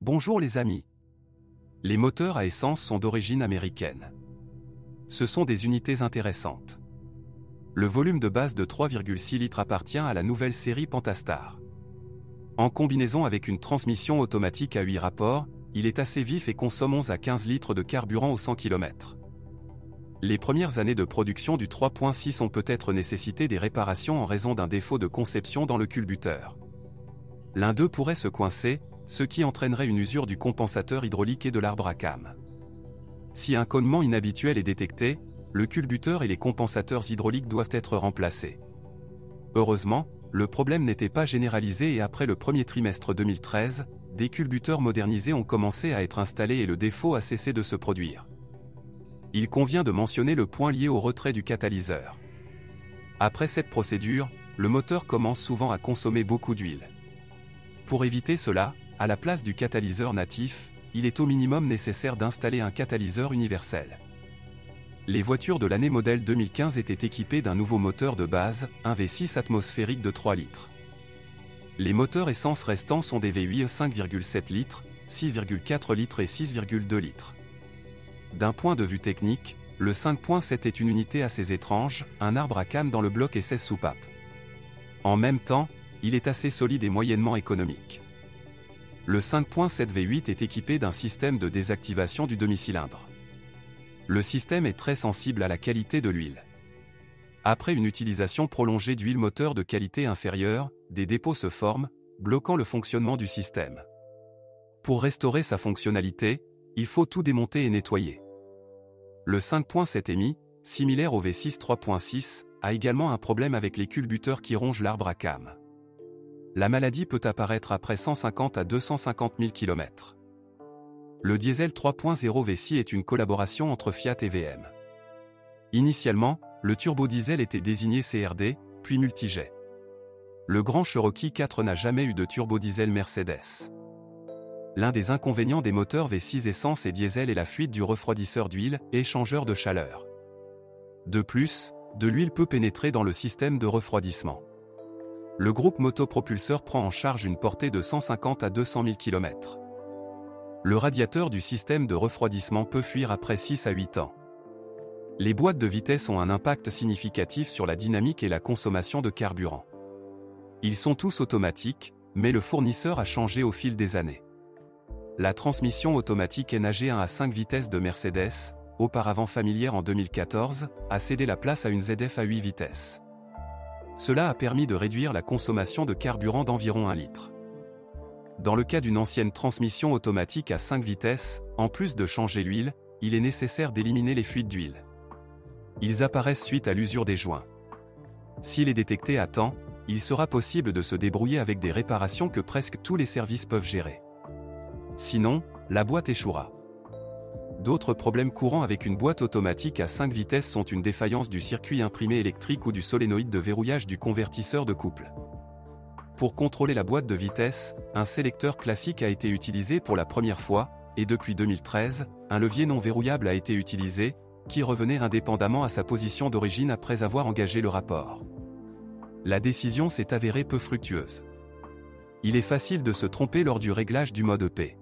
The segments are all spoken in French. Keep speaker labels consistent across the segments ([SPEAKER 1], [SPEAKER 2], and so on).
[SPEAKER 1] Bonjour les amis. Les moteurs à essence sont d'origine américaine. Ce sont des unités intéressantes. Le volume de base de 3,6 litres appartient à la nouvelle série Pentastar. En combinaison avec une transmission automatique à 8 rapports, il est assez vif et consomme 11 à 15 litres de carburant au 100 km. Les premières années de production du 3.6 ont peut-être nécessité des réparations en raison d'un défaut de conception dans le culbuteur. L'un d'eux pourrait se coincer, ce qui entraînerait une usure du compensateur hydraulique et de l'arbre à cam. Si un cognement inhabituel est détecté, le culbuteur et les compensateurs hydrauliques doivent être remplacés. Heureusement, le problème n'était pas généralisé et après le premier trimestre 2013, des culbuteurs modernisés ont commencé à être installés et le défaut a cessé de se produire. Il convient de mentionner le point lié au retrait du catalyseur. Après cette procédure, le moteur commence souvent à consommer beaucoup d'huile. Pour éviter cela, à la place du catalyseur natif, il est au minimum nécessaire d'installer un catalyseur universel. Les voitures de l'année modèle 2015 étaient équipées d'un nouveau moteur de base, un V6 atmosphérique de 3 litres. Les moteurs essence restants sont des V8 5,7 litres, 6,4 litres et 6,2 litres. D'un point de vue technique, le 5.7 est une unité assez étrange, un arbre à cam dans le bloc et 16 soupapes. En même temps, il est assez solide et moyennement économique. Le 5.7 V8 est équipé d'un système de désactivation du demi-cylindre. Le système est très sensible à la qualité de l'huile. Après une utilisation prolongée d'huile moteur de qualité inférieure, des dépôts se forment, bloquant le fonctionnement du système. Pour restaurer sa fonctionnalité, il faut tout démonter et nettoyer. Le 5.7 EMI, similaire au V6 3.6, a également un problème avec les culbuteurs qui rongent l'arbre à cam. La maladie peut apparaître après 150 à 250 000 km. Le diesel 3.0 V6 est une collaboration entre Fiat et VM. Initialement, le turbodiesel était désigné CRD, puis multijet. Le Grand Cherokee 4 n'a jamais eu de turbodiesel Mercedes. L'un des inconvénients des moteurs V6 essence et diesel est la fuite du refroidisseur d'huile et échangeur de chaleur. De plus, de l'huile peut pénétrer dans le système de refroidissement. Le groupe motopropulseur prend en charge une portée de 150 à 200 000 km. Le radiateur du système de refroidissement peut fuir après 6 à 8 ans. Les boîtes de vitesse ont un impact significatif sur la dynamique et la consommation de carburant. Ils sont tous automatiques, mais le fournisseur a changé au fil des années. La transmission automatique NAG1 à 5 vitesses de Mercedes, auparavant familière en 2014, a cédé la place à une ZF à 8 vitesses. Cela a permis de réduire la consommation de carburant d'environ 1 litre. Dans le cas d'une ancienne transmission automatique à 5 vitesses, en plus de changer l'huile, il est nécessaire d'éliminer les fuites d'huile. Ils apparaissent suite à l'usure des joints. S'il est détecté à temps, il sera possible de se débrouiller avec des réparations que presque tous les services peuvent gérer. Sinon, la boîte échouera. D'autres problèmes courants avec une boîte automatique à 5 vitesses sont une défaillance du circuit imprimé électrique ou du solénoïde de verrouillage du convertisseur de couple. Pour contrôler la boîte de vitesse, un sélecteur classique a été utilisé pour la première fois, et depuis 2013, un levier non verrouillable a été utilisé, qui revenait indépendamment à sa position d'origine après avoir engagé le rapport. La décision s'est avérée peu fructueuse. Il est facile de se tromper lors du réglage du mode EP.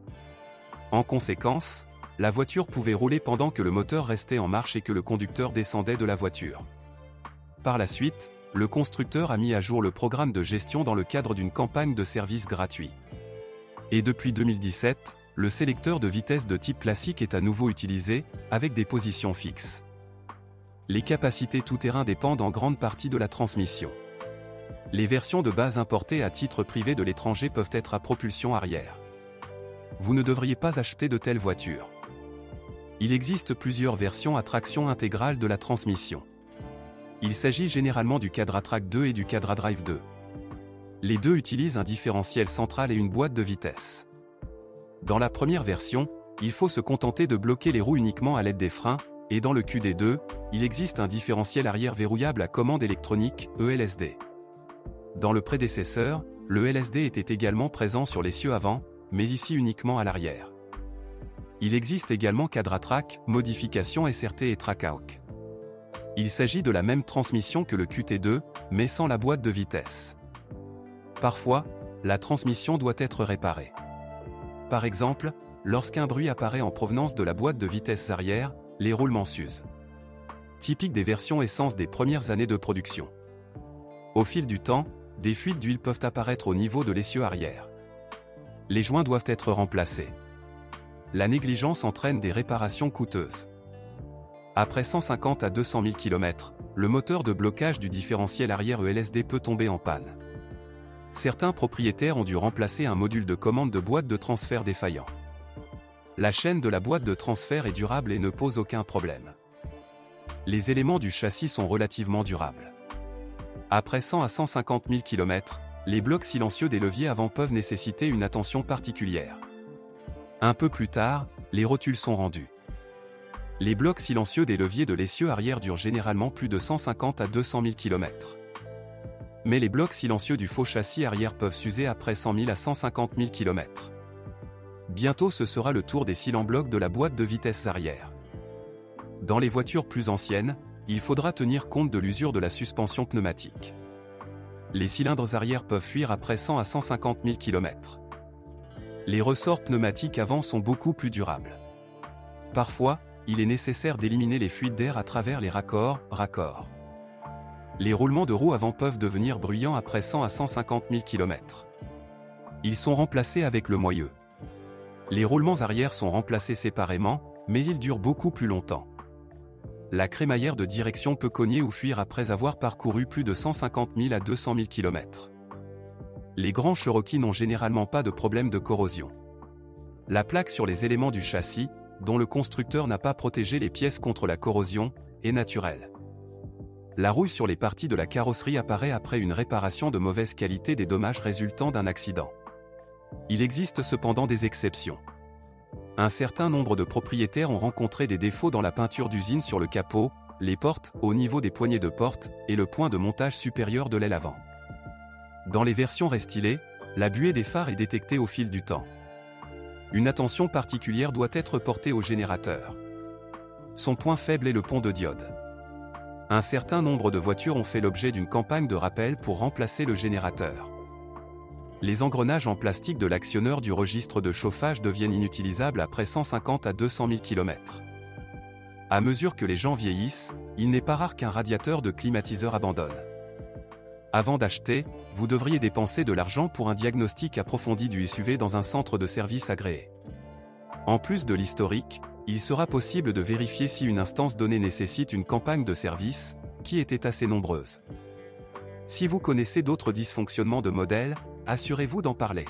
[SPEAKER 1] En conséquence, la voiture pouvait rouler pendant que le moteur restait en marche et que le conducteur descendait de la voiture. Par la suite, le constructeur a mis à jour le programme de gestion dans le cadre d'une campagne de service gratuit. Et depuis 2017, le sélecteur de vitesse de type classique est à nouveau utilisé, avec des positions fixes. Les capacités tout-terrain dépendent en grande partie de la transmission. Les versions de base importées à titre privé de l'étranger peuvent être à propulsion arrière. Vous ne devriez pas acheter de telles voitures. Il existe plusieurs versions à traction intégrale de la transmission. Il s'agit généralement du Quadratrac 2 et du Quadradrive 2. Les deux utilisent un différentiel central et une boîte de vitesse. Dans la première version, il faut se contenter de bloquer les roues uniquement à l'aide des freins, et dans le QD2, il existe un différentiel arrière verrouillable à commande électronique, ELSD. Dans le prédécesseur, le LSD était également présent sur l'essieu avant, mais ici uniquement à l'arrière. Il existe également Quadratrac, modification SRT et Trackhawk. Il s'agit de la même transmission que le QT2, mais sans la boîte de vitesse. Parfois, la transmission doit être réparée. Par exemple, lorsqu'un bruit apparaît en provenance de la boîte de vitesses arrière, les roulements s'usent. Typique des versions essence des premières années de production. Au fil du temps, des fuites d'huile peuvent apparaître au niveau de l'essieu arrière. Les joints doivent être remplacés. La négligence entraîne des réparations coûteuses. Après 150 à 200 000 km, le moteur de blocage du différentiel arrière ELSD peut tomber en panne. Certains propriétaires ont dû remplacer un module de commande de boîte de transfert défaillant. La chaîne de la boîte de transfert est durable et ne pose aucun problème. Les éléments du châssis sont relativement durables. Après 100 à 150 000 km, les blocs silencieux des leviers avant peuvent nécessiter une attention particulière. Un peu plus tard, les rotules sont rendus. Les blocs silencieux des leviers de l'essieu arrière durent généralement plus de 150 à 200 000 km. Mais les blocs silencieux du faux châssis arrière peuvent s'user après 100 000 à 150 000 km. Bientôt ce sera le tour des cylindres-blocs de la boîte de vitesse arrière. Dans les voitures plus anciennes, il faudra tenir compte de l'usure de la suspension pneumatique. Les cylindres arrière peuvent fuir après 100 à 150 000 km. Les ressorts pneumatiques avant sont beaucoup plus durables. Parfois, il est nécessaire d'éliminer les fuites d'air à travers les raccords. Les roulements de roues avant peuvent devenir bruyants après 100 à 150 000 km. Ils sont remplacés avec le moyeu. Les roulements arrière sont remplacés séparément, mais ils durent beaucoup plus longtemps. La crémaillère de direction peut cogner ou fuir après avoir parcouru plus de 150 000 à 200 000 km. Les grands Cherokee n'ont généralement pas de problème de corrosion. La plaque sur les éléments du châssis, dont le constructeur n'a pas protégé les pièces contre la corrosion, est naturelle. La rouille sur les parties de la carrosserie apparaît après une réparation de mauvaise qualité des dommages résultant d'un accident. Il existe cependant des exceptions. Un certain nombre de propriétaires ont rencontré des défauts dans la peinture d'usine sur le capot, les portes, au niveau des poignées de porte, et le point de montage supérieur de l'aile avant. Dans les versions restylées, la buée des phares est détectée au fil du temps. Une attention particulière doit être portée au générateur. Son point faible est le pont de diode. Un certain nombre de voitures ont fait l'objet d'une campagne de rappel pour remplacer le générateur. Les engrenages en plastique de l'actionneur du registre de chauffage deviennent inutilisables après 150 à 200 000 km. À mesure que les gens vieillissent, il n'est pas rare qu'un radiateur de climatiseur abandonne. Avant d'acheter, vous devriez dépenser de l'argent pour un diagnostic approfondi du SUV dans un centre de service agréé. En plus de l'historique, il sera possible de vérifier si une instance donnée nécessite une campagne de service, qui était assez nombreuse. Si vous connaissez d'autres dysfonctionnements de modèle, assurez-vous d'en parler.